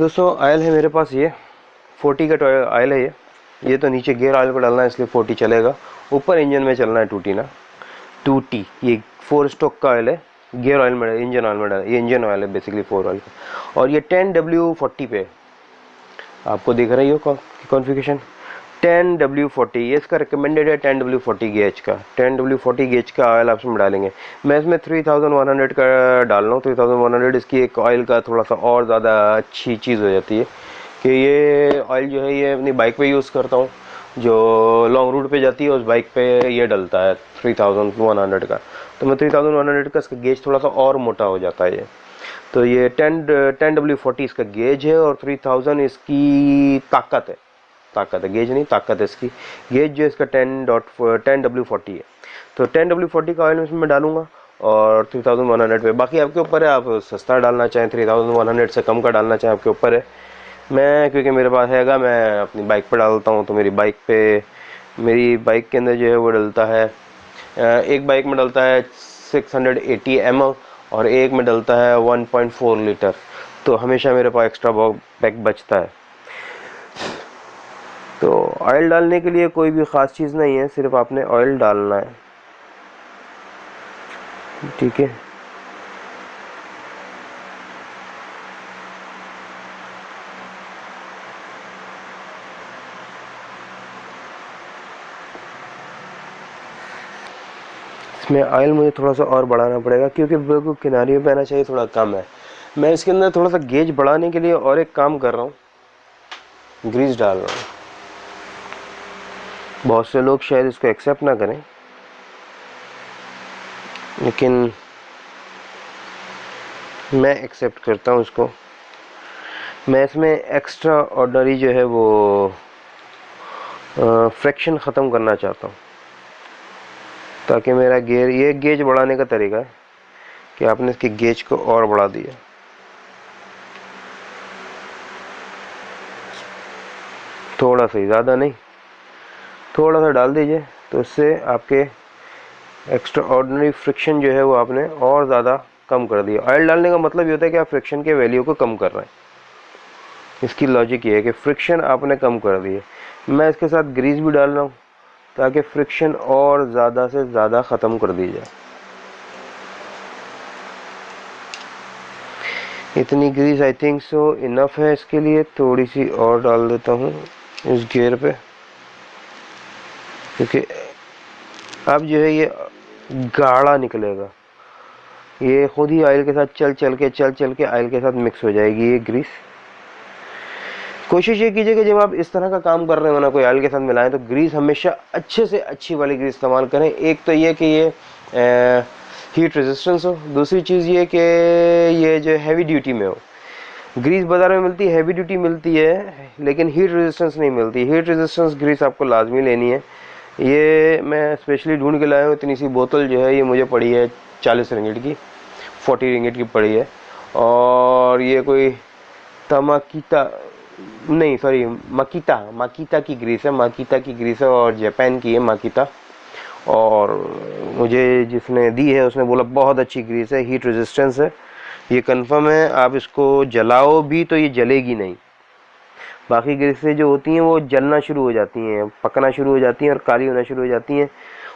दोस्तों ऑयल है मेरे पास, ये 40 का ऑयल है। ये तो नीचे गियर ऑयल को डालना है इसलिए 40 चलेगा। ऊपर इंजन में चलना है 2T ना, 2T। ये 4 स्ट्रोक का ऑयल है, गियर ऑयल में, इंजन ऑयल में डाल, ये इंजन ऑयल है बेसिकली 4 ऑयल का। और ये 10W40 पे आपको दिख रही हो कॉन्फ़िगरेशन 10W40, ये इसका रिकमेंडेड है 10W40 गेज का। 10W40 गेज का ऑयल आप इसमें डालेंगे। मैं इसमें 3100 का डाल रहा हूँ। 3100 इसकी एक ऑयल का थोड़ा सा और ज़्यादा अच्छी चीज़ हो जाती है कि ये ऑयल जो है ये अपनी बाइक पे यूज़ करता हूँ, जो लॉन्ग रूट पे जाती है उस बाइक पे ये डलता है 3100 का। तो मैं 3100 का इसका गेज थोड़ा सा और मोटा हो जाता है ये। तो ये 10W40 इसका गेज है और 3000 इसकी ताकत है। गेज नहीं, ताकत है इसकी। गेज जो इसका 10W40 है। तो 10W40 का ऑयल इसमें डालूंगा और 3100 पे। बाकी आपके ऊपर है, आप सस्ता डालना चाहें 3100 से कम का डालना चाहें आपके ऊपर है। मैं क्योंकि मेरे पास हैगा, मैं अपनी बाइक पे डालता हूँ। तो मेरी बाइक के अंदर जो है वो डलता है, एक बाइक में डलता है 680 ml और एक में डलता है 1.4 लीटर। तो हमेशा मेरे पास एक्स्ट्रा पैक बचता है। तो ऑयल डालने के लिए कोई भी ख़ास चीज़ नहीं है, सिर्फ आपने ऑयल डालना है, ठीक है। इसमें ऑयल मुझे थोड़ा सा और बढ़ाना पड़ेगा क्योंकि बिल्कुल किनारियों पे आना चाहिए, थोड़ा कम है। मैं इसके अंदर थोड़ा सा गेज बढ़ाने के लिए और एक काम कर रहा हूँ, ग्रीस डाल रहा हूँ। बहुत से लोग शायद इसको एक्सेप्ट ना करें, लेकिन मैं एक्सेप्ट करता हूँ इसको। मैं इसमें एक्स्ट्रा ऑर्डिनरी जो है वो फ्रिक्शन ख़त्म करना चाहता हूँ, ताकि मेरा गियर, ये गेज बढ़ाने का तरीका है कि आपने इसके गेज को और बढ़ा दिया। थोड़ा सा ही, ज़्यादा नहीं, थोड़ा सा डाल दीजिए। तो इससे आपके एक्स्ट्रा ऑर्डिनरी फ्रिक्शन जो है वो आपने और ज़्यादा कम कर दिया। ऑयल डालने का मतलब ये होता है कि आप फ्रिक्शन के वैल्यू को कम कर रहे हैं। इसकी लॉजिक ये है कि फ्रिक्शन आपने कम कर दिए। मैं इसके साथ ग्रीस भी डाल रहा हूँ ताकि फ्रिक्शन और ज़्यादा से ज़्यादा ख़त्म कर दी जाए। इतनी grease I think so enough है इसके लिए। थोड़ी सी और डाल देता हूँ इस गियर पे, क्योंकि अब जो है ये गाढ़ा निकलेगा। ये खुद ही ऑयल के साथ चल चल के ऑयल के साथ मिक्स हो जाएगी ये ग्रीस। कोशिश ये कीजिए कि जब आप इस तरह का काम कर रहे हो ना, कोई ऑयल के साथ मिलाएं, तो ग्रीस हमेशा अच्छे से अच्छी वाली ग्रीस इस्तेमाल करें। एक तो ये कि ये हीट रेजिस्टेंस हो, दूसरी चीज़ ये कि ये जो हैवी ड्यूटी में हो। ग्रीस बाज़ार में मिलती है, हैवी ड्यूटी मिलती है, लेकिन हीट रेजिस्टेंस नहीं मिलती। हीट रेजिस्टेंस ग्रीस आपको लाजमी लेनी है। ये मैं स्पेशली ढूंढ के लाया हूँ। इतनी सी बोतल जो है ये मुझे पड़ी है 40 रिंगिट की, 40 रिंगिट की पड़ी है। और ये कोई तमाकीता नहीं, सॉरी, माकीता की ग्रीस है, माकीता की ग्रीस है और जापान की है माकीता। और मुझे जिसने दी है उसने बोला बहुत अच्छी ग्रीस है, हीट रेजिस्टेंस है, ये कंफर्म है। आप इसको जलाओ भी तो ये जलेगी नहीं। बाकी ग्रीसें जो होती हैं वो जलना शुरू हो जाती हैं, पकना शुरू हो जाती हैं और काली होना शुरू हो जाती हैं।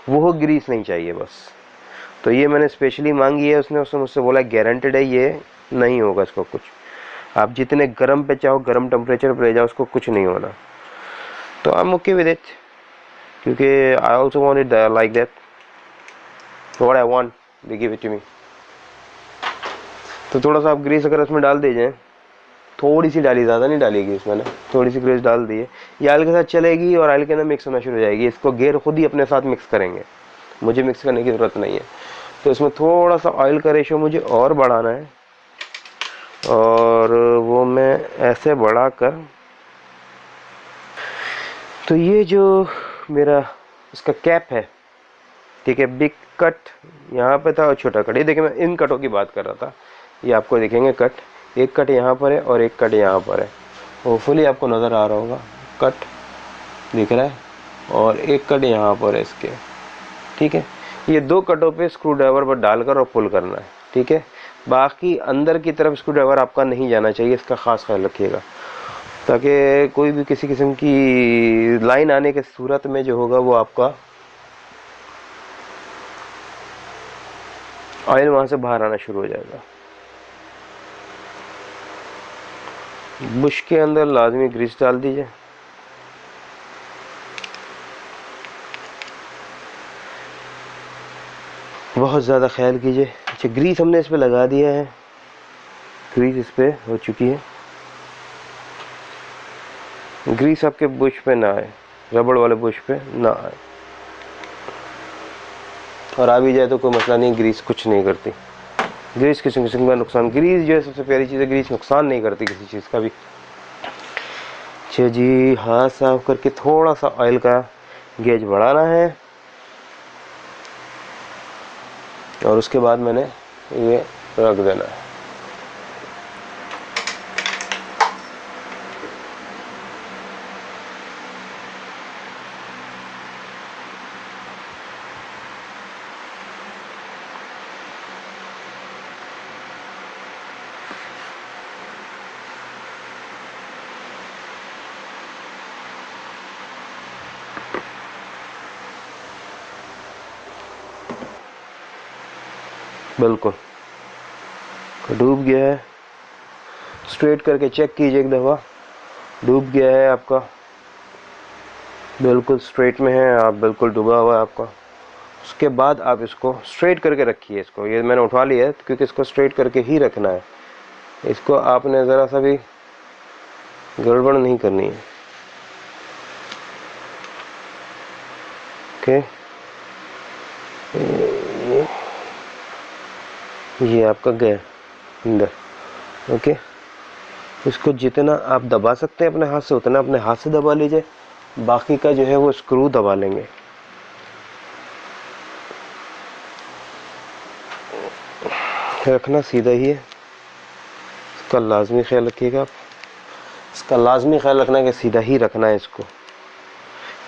वो ग्रीस नहीं चाहिए बस। तो ये मैंने स्पेशली मांगी है, उसने मुझसे बोला गारंटेड है, ये नहीं होगा इसको कुछ। आप जितने गर्म पे चाहो, गर्म टेम्परेचर पर ले जाओ, उसको कुछ नहीं होना। तो I am okay with it, क्योंकि I also want it like that. What I want they give it to me. तो थोड़ा सा आप ग्रीस अगर इसमें डाल दीजिए, थोड़ी सी डाली, ज़्यादा नहीं डालेगी इसमें ना, थोड़ी सी ग्रीस डाल दी है। ये ऑयल के साथ चलेगी और ऑयल के अंदर मिक्स होना शुरू हो जाएगी। इसको गियर खुद ही अपने साथ मिक्स करेंगे, मुझे मिक्स करने की ज़रूरत नहीं है। तो इसमें थोड़ा सा ऑयल का रेशो मुझे और बढ़ाना है, और वो मैं ऐसे बढ़ा कर, तो ये जो मेरा इसका कैप है, ठीक है, बिग कट यहाँ पे था और छोटा कट। ये देखिए, मैं इन कटों की बात कर रहा था। ये आपको दिखेंगे कट, एक कट यहाँ पर है और एक कट यहाँ पर है। होपफुली आपको नज़र आ रहा होगा, कट दिख रहा है और एक कट यहाँ पर है इसके, ठीक है। ये दो कटों पे स्क्रू ड्राइवर पर डालकर और पुल करना है, ठीक है। बाकी अंदर की तरफ स्क्रू ड्राइवर आपका नहीं जाना चाहिए, इसका ख़ास ख्याल रखिएगा, ताकि कोई भी किसी किस्म की लाइन आने के सूरत में जो होगा वो आपका ऑयल वहाँ से बाहर आना शुरू हो जाएगा। बुश के अंदर लाजमी ग्रीस डाल दीजिए। बहुत ज़्यादा ख्याल कीजिए। अच्छा, ग्रीस हमने इस पे लगा दिया है, ग्रीस इस पे हो चुकी है। ग्रीस आपके बुश पे ना आए, रबड़ वाले बुश पे ना आए, और आ भी जाए तो कोई मसला नहीं, ग्रीस कुछ नहीं करती। ग्रीस किसी किस्म का नुकसान, ग्रीस जो है सबसे प्यारी चीज़ है, ग्रीस नुकसान नहीं करती किसी चीज़ का भी। अच्छा जी, हाथ साफ करके थोड़ा सा ऑयल का गेज बढ़ाना है, और उसके बाद मैंने ये रख देना है। बिल्कुल डूब गया है, स्ट्रेट करके चेक कीजिए एक दफ़ा, डूब गया है आपका, बिल्कुल स्ट्रेट में है, आप बिल्कुल डूबा हुआ है आपका। उसके बाद आप इसको स्ट्रेट करके रखिए, इसको ये मैंने उठा लिया है क्योंकि इसको स्ट्रेट करके ही रखना है, इसको आपने ज़रा सा भी गड़बड़ नहीं करनी है। ओके, ये आपका गया अंदर। ओके, इसको जितना आप दबा सकते हैं अपने हाथ से उतना अपने हाथ से दबा लीजिए, बाकी का जो है वो स्क्रू दबा लेंगे। रखना सीधा ही है, इसका लाजमी ख्याल रखिएगा आप, इसका लाजमी ख्याल रखना है कि सीधा ही रखना है इसको।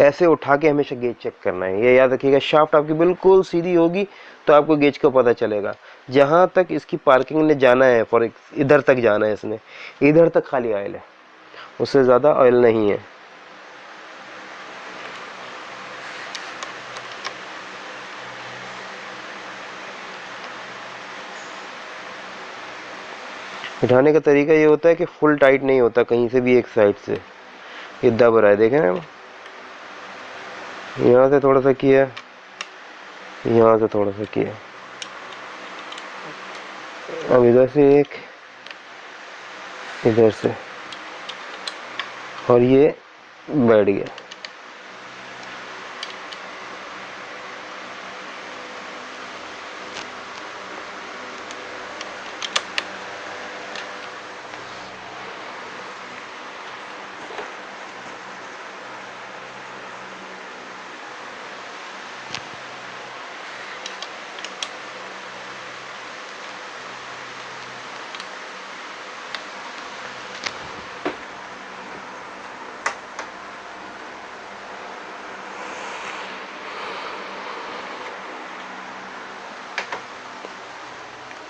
ऐसे उठा के हमेशा गेज चेक करना है, ये याद रखिएगा। शाफ्ट आपकी बिल्कुल सीधी होगी तो आपको गेज का पता चलेगा। जहाँ तक इसकी पार्किंग ने जाना है, फॉर इधर तक जाना है इसने, इधर तक खाली ऑयल है, उससे ज़्यादा ऑयल नहीं है। उठाने का तरीका ये होता है कि फुल टाइट नहीं होता, कहीं से भी एक साइड से ये दब रहा है, देखें ना, यहाँ से थोड़ा सा किया, यहाँ से थोड़ा सा किया, अब इधर से एक, इधर से, और ये बैठ गया।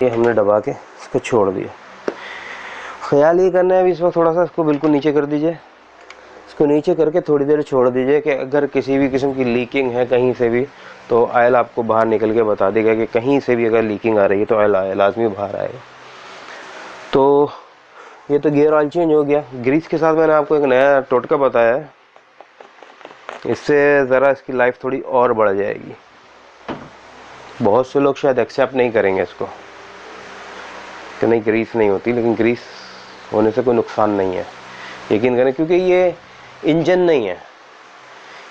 ये हमने दबा के इसको छोड़ दिया। ख्याल ये करना है अभी इस वक्त, थोड़ा सा इसको बिल्कुल नीचे कर दीजिए, इसको नीचे करके थोड़ी देर छोड़ दीजिए कि अगर किसी भी किस्म की लीकिंग है कहीं से भी तो ऑयल आपको बाहर निकल के बता देगा कि कहीं से भी अगर लीकिंग आ रही है तो ऑयल लाजमी बाहर आएगा। तो ये तो गियर ऑयल चेंज हो गया। ग्रीस के साथ मैंने आपको एक नया टोटका बताया है, इससे ज़रा इसकी लाइफ थोड़ी और बढ़ जाएगी। बहुत से लोग शायद एक्सेप्ट नहीं करेंगे इसको कि नहीं ग्रीस नहीं होती, लेकिन ग्रीस होने से कोई नुकसान नहीं है, यकीन करें, क्योंकि ये इंजन नहीं है,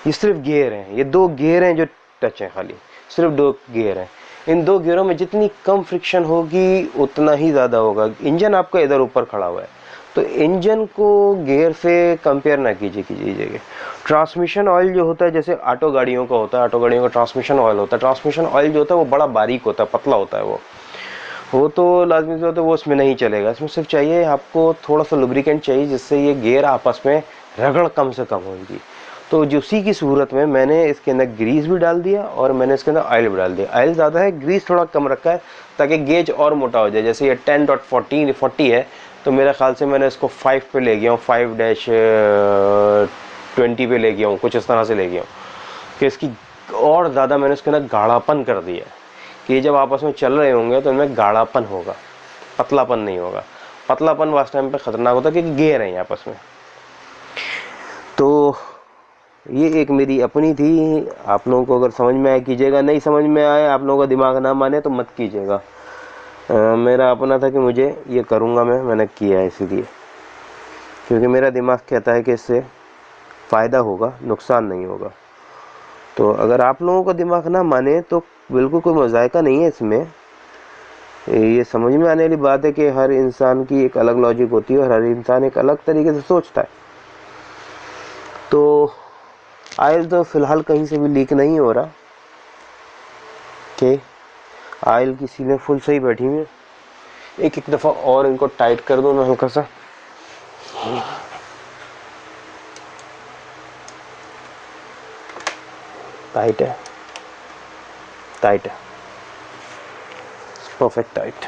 ये सिर्फ गियर हैं। ये दो गियर हैं जो टच हैं, खाली सिर्फ दो गियर हैं। इन दो गियरों में जितनी कम फ्रिक्शन होगी उतना ही ज़्यादा होगा। इंजन आपका इधर ऊपर खड़ा हुआ है, तो इंजन को गियर से कंपेयर ना कीजिएगा। ट्रांसमिशन ऑयल जो होता है, जैसे ऑटो गाड़ियों का होता है, ऑटो गाड़ियों का ट्रांसमिशन ऑयल होता है। ट्रांसमिशन ऑयल जो होता है वो बड़ा बारीक होता है, पतला होता है, वो तो लाजमी जो होता है वो उसमें नहीं चलेगा। इसमें सिर्फ चाहिए आपको थोड़ा सा लुब्रिकेंट चाहिए, जिससे ये गियर आपस में रगड़ कम से कम होगी। तो जो उसी की सूरत में मैंने इसके अंदर ग्रीस भी डाल दिया और मैंने इसके अंदर ऑयल भी डाल दिया। ऑयल ज़्यादा है, ग्रीस थोड़ा कम रखा है ताकि गेज और मोटा हो जाए। जैसे ये 10.40 है तो मेरे ख्याल से मैंने इसको 5 पे ले गया हूँ, 5-20 पे ले गया हूँ, कुछ इस तरह से ले गया हूँ कि इसकी और ज़्यादा मैंने इसके अंदर गाढ़ापन कर दिया है कि ये जब आपस में चल रहे होंगे तो इनमें गाढ़ापन होगा, पतलापन नहीं होगा। पतलापन वास्ट टाइम पे ख़तरनाक होता है क्योंकि गेयर हैं आपस में। तो ये एक मेरी अपनी थी, आप लोगों को अगर समझ में आए कीजिएगा, नहीं समझ में आए, आप लोगों का दिमाग ना माने तो मत कीजिएगा। मेरा अपना था कि मुझे ये करूँगा मैंने किया है इसीलिए, क्योंकि मेरा दिमाग कहता है कि इससे फ़ायदा होगा, नुकसान नहीं होगा। तो अगर आप लोगों का दिमाग ना माने तो बिल्कुल कोई मज़ायका नहीं है इसमें। ये समझ में आने वाली बात है कि हर इंसान की एक अलग लॉजिक होती है और हर इंसान एक अलग तरीके से सोचता है। तो ऑयल तो फ़िलहाल कहीं से भी लीक नहीं हो रहा कि ऑयल की सीलें फुल सही बैठी हुई हैं। एक दफ़ा और इनको टाइट कर दूँ मैं हल्का सा। टाइट है, टाइट है, परफेक्ट टाइट।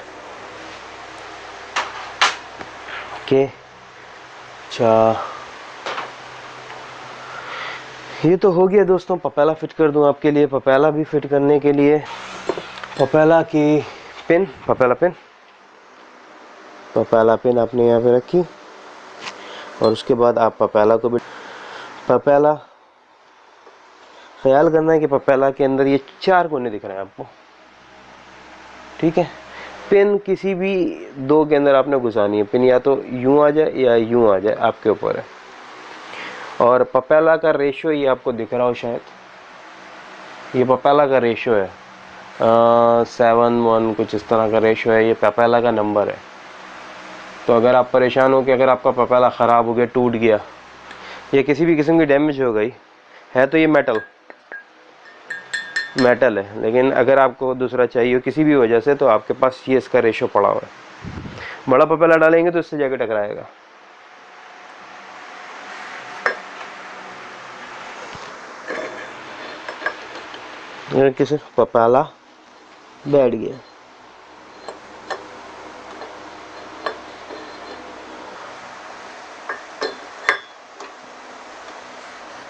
ओके, अच्छा ये तो हो गया दोस्तों। पपेला फिट कर दूं आपके लिए। पपेला भी फिट करने के लिए पपेला की पिन, पपेला पिन आपने यहाँ पे रखी और उसके बाद आप पपेला को भी, पपेला ख्याल करना है कि पपेला के अंदर ये 4 कोने दिख रहे हैं आपको, ठीक है। पिन किसी भी 2 के अंदर आपने घुसानी है। पिन या तो यूं आ जाए या यूं आ जाए, आपके ऊपर है। और पपेला का रेशो ये आपको दिख रहा हो शायद, ये पपेला का रेशो है 7-1 कुछ इस तरह का रेशो है। ये पपेला का नंबर है। तो अगर आप परेशान हो कि अगर आपका पपेला ख़राब हो गया, टूट गया या किसी भी किस्म की डैमेज हो गई है, तो ये मेटल है, लेकिन अगर आपको दूसरा चाहिए हो किसी भी वजह से तो आपके पास ये इसका रेशो पड़ा हुआ है। बड़ा पपेला डालेंगे तो इससे जाके टकराएगा। किसी पपेला बैठ गया,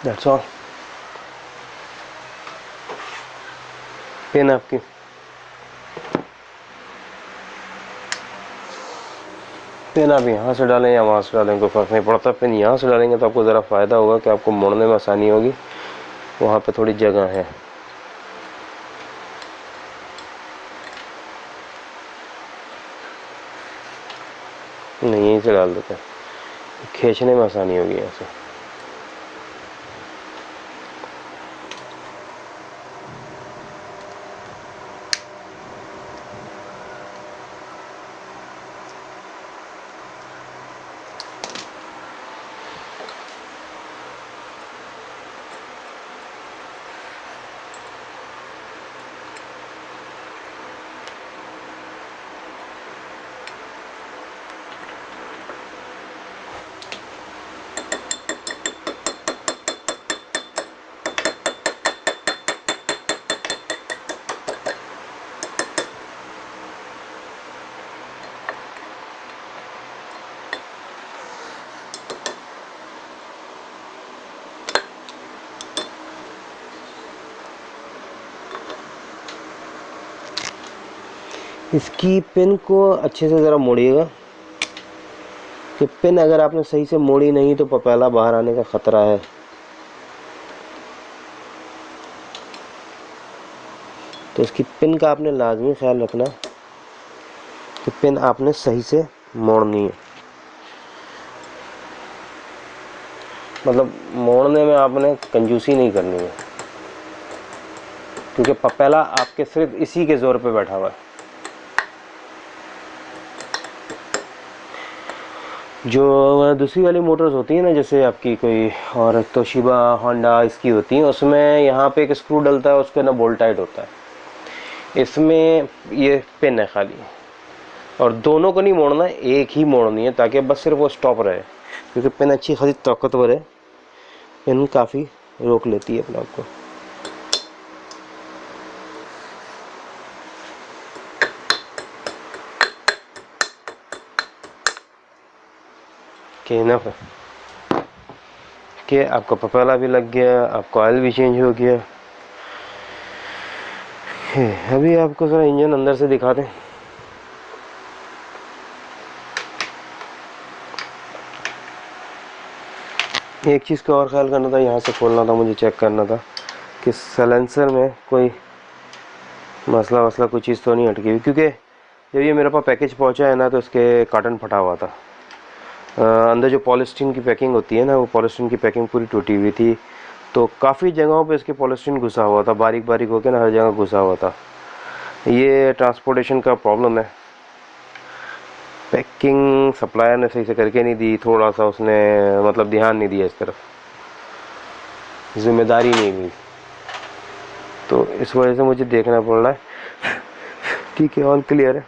दैट्स ऑल। पिन आपकी पिन आप यहाँ से डालें या वहाँ से डालें कोई फ़र्क नहीं पड़ता। पिन यहाँ से डालेंगे तो आपको ज़रा फ़ायदा होगा कि आपको मोड़ने में आसानी होगी, वहाँ पे थोड़ी जगह है। नहीं, यहीं से डाल देते हैं, खींचने में आसानी होगी यहाँ से। इसकी पिन को अच्छे से ज़रा मोड़िएगा कि पिन अगर आपने सही से मोड़ी नहीं तो पपेला बाहर आने का ख़तरा है। तो इसकी पिन का आपने लाजमी ख्याल रखना कि पिन आपने सही से मोड़नी है। मतलब मोड़ने में आपने कंजूसी नहीं करनी है, क्योंकि पपेला आपके सिर्फ इसी के ज़ोर पे बैठा हुआ है। जो दूसरी वाली मोटर्स होती है ना, जैसे आपकी कोई और तोशिबा, होंडा इसकी होती हैं, उसमें यहाँ पे एक स्क्रू डलता है, उसके ना बोल्ट टाइट होता है। इसमें ये पिन है खाली, और दोनों को नहीं मोड़ना है, एक ही मोड़नी है ताकि बस सिर्फ वो स्टॉप रहे, क्योंकि पिन अच्छी खासी ताकतवर है। पिन काफ़ी रोक लेती है अपने आप को। कि इनफ है कि आपका पपाला भी लग गया, आपका ऑयल भी चेंज हो गया। अभी आपको ज़रा इंजन अंदर से दिखा दें। एक चीज़ का और ख्याल करना था, यहाँ से खोलना था मुझे, चेक करना था कि सलेंसर में कोई मसला वसला कोई चीज़ तो नहीं अटकी हुई, क्योंकि जब ये मेरे पास पैकेज पहुँचा है ना तो इसके कार्टन फटा हुआ था। अंदर जो पॉलिस्टीन की पैकिंग होती है ना, वो पॉलिस्टीन की पैकिंग पूरी टूटी हुई थी, तो काफ़ी जगहों पे इसके पॉलिस्टीन घुसा हुआ था, बारीक बारीक होकर ना हर जगह घुसा हुआ था। ये ट्रांसपोर्टेशन का प्रॉब्लम है। पैकिंग सप्लायर ने सही से करके नहीं दी, थोड़ा सा उसने मतलब ध्यान नहीं दिया इस तरफ, जिम्मेदारी नहीं ली, तो इस वजह से मुझे देखना पड़ रहा है। ठीक है, ऑल क्लियर है।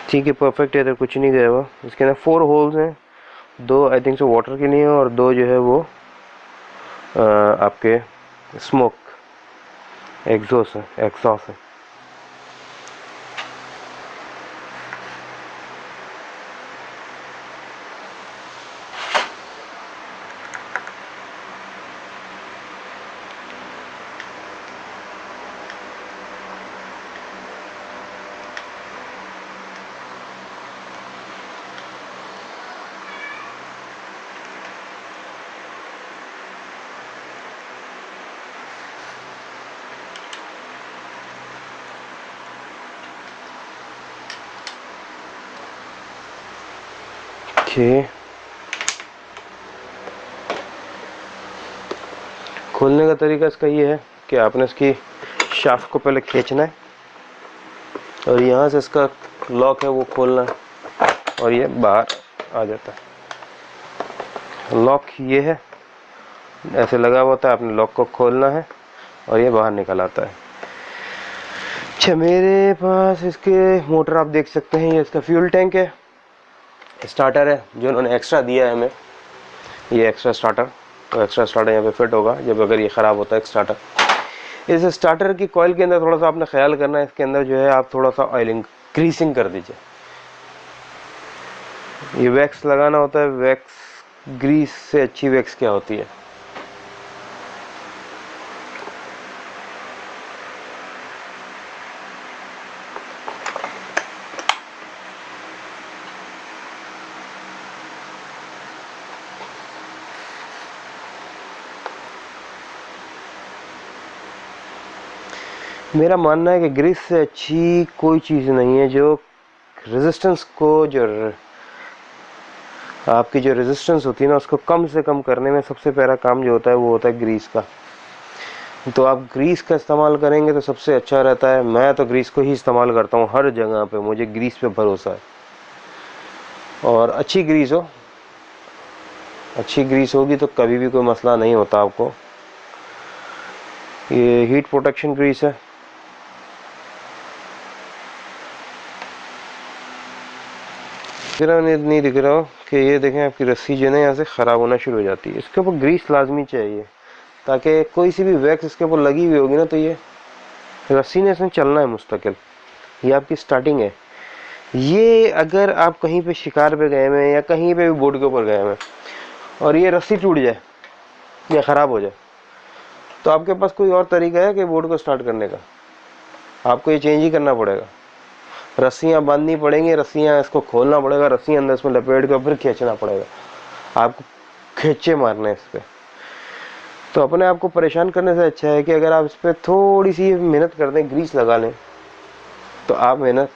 ठीक है, परफेक्ट है, इधर कुछ नहीं गया हुआ। इसके अंदर 4 होल्स हैं, 2 आई थिंक सो वाटर के लिए और 2 जो है वो आपके स्मोक एग्जॉस्ट है। खोलने का तरीका इसका ये है कि आपने इसकी शाफ्ट को पहले खींचना है और यहाँ से इसका लॉक है वो खोलना है और ये बाहर आ जाता है। लॉक ये है, ऐसे लगा हुआ था, आपने लॉक को खोलना है और ये बाहर निकल आता है। अच्छा, मेरे पास इसके मोटर आप देख सकते हैं, ये इसका फ्यूल टैंक है, स्टार्टर है जो उन्होंने एक्स्ट्रा दिया है हमें, ये एक्स्ट्रा स्टार्टर, तो एक्स्ट्रा स्टार्टर यहाँ पे फिट होगा जब अगर ये ख़राब होता है स्टार्टर। इस स्टार्टर की कॉइल के अंदर थोड़ा सा आपने ख्याल करना है, इसके अंदर जो है आप थोड़ा सा ऑयलिंग ग्रीसिंग कर दीजिए। ये वैक्स लगाना होता है, वैक्स ग्रीस से अच्छी वैक्स क्या होती है। मेरा मानना है कि ग्रीस से अच्छी कोई चीज़ नहीं है जो रेजिस्टेंस को, जो आपकी जो रेजिस्टेंस होती है ना, उसको कम से कम करने में सबसे पहला काम जो होता है वो होता है ग्रीस का। तो आप ग्रीस का इस्तेमाल करेंगे तो सबसे अच्छा रहता है। मैं तो ग्रीस को ही इस्तेमाल करता हूँ हर जगह पे, मुझे ग्रीस पे भरोसा है। और अच्छी ग्रीस हो, अच्छी ग्रीस होगी तो कभी भी कोई मसला नहीं होता आपको। ये हीट प्रोटेक्शन ग्रीस है। नहीं दिख रहा हो कि ये देखें, आपकी रस्सी जो है ना यहाँ से ख़राब होना शुरू हो जाती है। इसके ऊपर ग्रीस लाजमी चाहिए ताकि कोई सी भी वैक्स इसके ऊपर लगी हुई होगी ना तो ये रस्सी ने इसमें चलना है मुस्तकिल। ये आपकी स्टार्टिंग है। ये अगर आप कहीं पे शिकार पे गए हैं या कहीं पे भी बोर्ड के ऊपर गए हैं और ये रस्सी टूट जाए या ख़राब हो जाए तो आपके पास कोई और तरीका है कि बोर्ड को स्टार्ट करने का? आपको ये चेंज ही करना पड़ेगा। रस्सियाँ बांधनी पड़ेंगी, रस्सियाँ इसको खोलना पड़ेगा, रस्सियाँ अंदर इसमें लपेट कर फिर खींचना पड़ेगा। आपको खींचे मारना है इस पर। तो अपने आप को परेशान करने से अच्छा है कि अगर आप इस पर थोड़ी सी मेहनत कर दें, ग्रीस लगा लें, तो आप मेहनत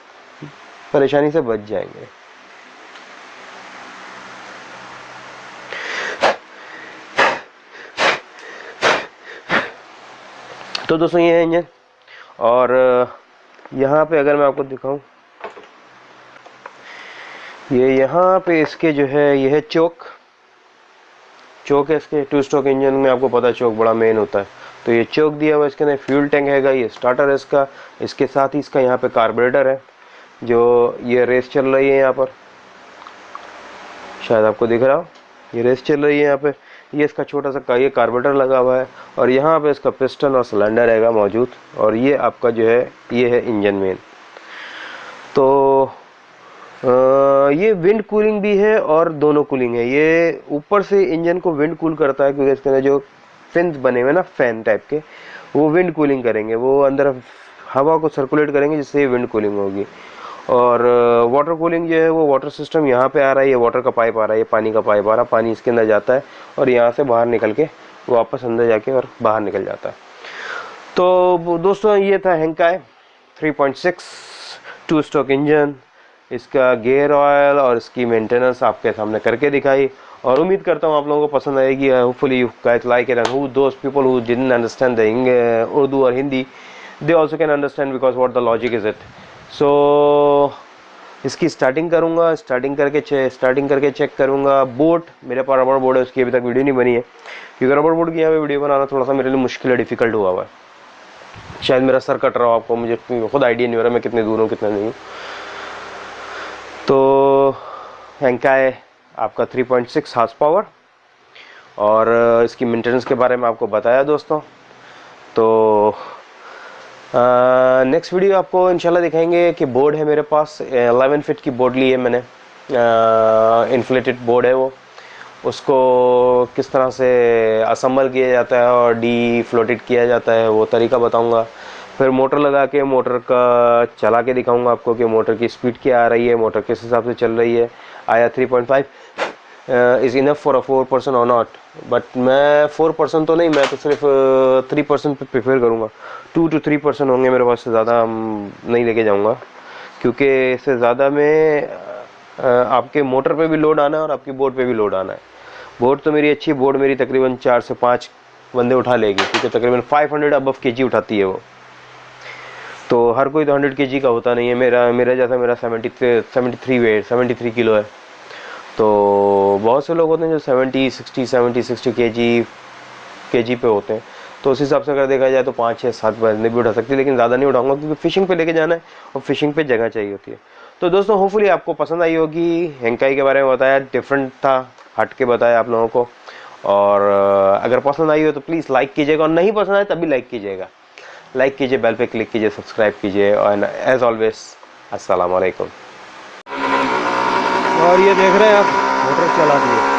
परेशानी से बच जाएंगे। तो दोस्तों ये है इंजन। और यहाँ पे अगर मैं आपको दिखाऊं, ये यहाँ पे इसके जो है ये है चोक, चोक है इसके, 2 स्ट्रोक इंजन में आपको पता है चोक बड़ा मेन होता है, तो ये चोक दिया हुआ है इसके अंदर। फ्यूल टैंक हैगा, ये स्टार्टर है इसका। इसके साथ ही इसका यहाँ पे कार्बोरेटर है, जो ये रेस चल रही है यहाँ पर, शायद आपको दिख रहा हो, ये रेस चल रही है यहाँ पे। ये इसका छोटा सा ये कार्बोरेटर लगा हुआ है, और यहाँ पे इसका पिस्टन और सिलेंडर हैगा मौजूद, और ये आपका जो है ये है इंजन मेन। तो ये विंड कूलिंग भी है और दोनों कूलिंग है। ये ऊपर से इंजन को विंड कूल करता है, क्योंकि इसके अंदर जो फिन्स बने हुए ना फैन टाइप के, वो विंड कूलिंग करेंगे, वो अंदर हवा को सर्कुलेट करेंगे, जिससे विंड कूलिंग होगी। और वाटर कूलिंग जो है वो वाटर सिस्टम यहाँ पे आ रहा है, ये वाटर का पाइप आ रहा है, ये पानी का पाइप आ रहा है, पानी इसके अंदर जाता है और यहाँ से बाहर निकल के वापस अंदर जाके और बाहर निकल जाता है। तो दोस्तों ये था हेंकाई 3.6 2 स्ट्रोक इंजन, इसका गियर ऑयल और इसकी मेंटेनेंस आपके सामने करके दिखाई, और उम्मीद करता हूँ आप लोगों को पसंद आएगी। Hopefully you guys like it, and who those people who didn't understand the Urdu और Hindi, they also can understand because what the logic is it. So इसकी स्टार्टिंग करूँगा, स्टार्टिंग करके चेक करूँगा। बोट मेरे पास रबर बोर्ड है, उसकी अभी तक वीडियो नहीं बनी है, क्योंकि रबर बोर्ड की यहाँ पे वीडियो बनाना थोड़ा सा मेरे लिए मुश्किल है, डिफिकल्ट हुआ है। शायद मेरा सर कट रहा हो आपको, मुझे खुद आइडिया नहीं हो रहा मैं कितने दूर हूँ कितना नहीं हूँ। तो हेंकाई आपका 3.6 हार्स पावर, और इसकी मेंटेनेंस के बारे में आपको बताया दोस्तों। तो नेक्स्ट वीडियो आपको इंशाल्लाह दिखाएंगे कि बोर्ड है मेरे पास 11 फीट की बोर्ड ली है मैंने, इन्फ्लेटेड बोर्ड है वो, उसको किस तरह से असम्बल किया जाता है और डी फ्लोटेड किया जाता है वो तरीका बताऊंगा। फिर मोटर लगा के मोटर का चला के दिखाऊंगा आपको कि मोटर की स्पीड क्या आ रही है, मोटर किस हिसाब से चल रही है, आया 3.5 इज़ इनफ फॉर अ 4% और नॉट। बट मैं 4% तो नहीं, मैं तो सिर्फ 3% पे प्रेफर करूँगा। 2 to 3% होंगे मेरे पास, से ज़्यादा नहीं लेके जाऊँगा, क्योंकि इससे ज़्यादा में आपके मोटर पे भी लोड आना है और आपकी बोर्ड पे भी लोड आना है। बोर्ड तो मेरी अच्छी, बोर्ड मेरी तकरीबन 4 से 5 बंदे उठा लेगी, क्योंकि तकरीबन 500 अबव केजी उठाती है वो। तो हर कोई तो 100 केजी का होता नहीं है, मेरा जैसा मेरा 73 किलो है। तो बहुत से लोग होते हैं जो 70-60 केजी पे होते हैं, तो उस हिसाब से अगर देखा जाए तो 5, 6, 7 बंदे भी उठा सकती है, लेकिन ज़्यादा नहीं उठाऊंगा, क्योंकि फिशिंग पे लेके जाना है और फिशिंग पे जगह चाहिए होती है। तो दोस्तों होपफुली आपको पसंद आई होगी, हेंकाई के बारे में बताया, डिफरेंट था, हट के बताया आप लोगों को। और अगर पसंद आई हो तो प्लीज़ लाइक कीजिएगा, और नहीं पसंद आए तभी लाइक कीजिएगा, लाइक कीजिए, बेल पे क्लिक कीजिए, सब्सक्राइब कीजिए, और एज ऑलवेज अस्सलाम वालेकुम। और ये देख रहे हैं आप, मोटर चला दी है।